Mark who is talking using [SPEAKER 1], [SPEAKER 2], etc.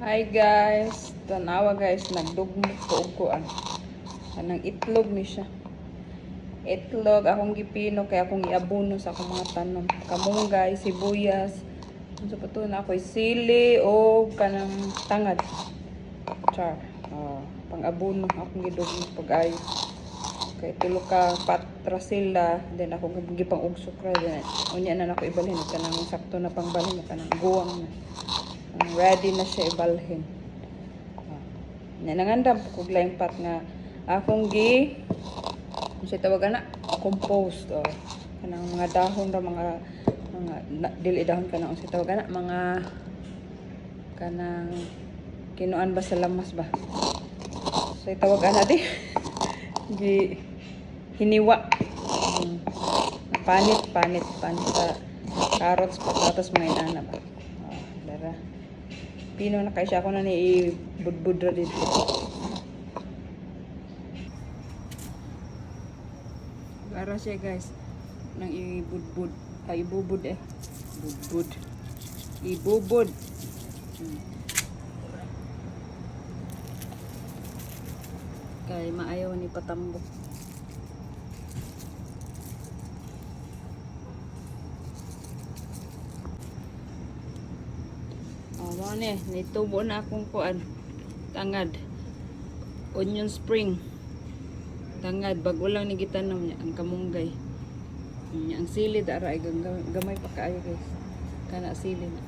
[SPEAKER 1] Hi guys, tanawa guys, nagdugmok ko og kuan. Kanang itlog ni siya. Itlog akong gipino kay akong iabuno sa akong mga tanom. Kamunggay, sibuyas. Unsa pa to na ako'y sili o kanang tangad. Char. Pang-abuno akong gidugmok pag-ayo. Kay tulo ka patra sila, then ako gipang og sukra then unya na nako ibalhin kanang sakto na pangbalhin kanang guwang na. Ready na siya ibalhin. Nanangandam ko laing pat nga akong siya tawagan na compost kanang mga dahon ra mga dili dahon kanang siya tawagan na mga kanang kinuan ba sa lamas ba. So tawagan na di gi hiniwa. Panit sa carrots, patatas, mga inana ba. Dara. Pino na kay siya ako na ni budbud ra dito. Gara siya guys. Nang ibudbud. Ay ibubud Budbud. Ibubud. Kay maayaw ni patambok. Nitubo na akong kuan. Tangad. Onion spring. Tangad. Bago lang ni gitanom niya. Ang kamunggay. Ang sili dara ay gamay pa kaayo guys. Kana sili na.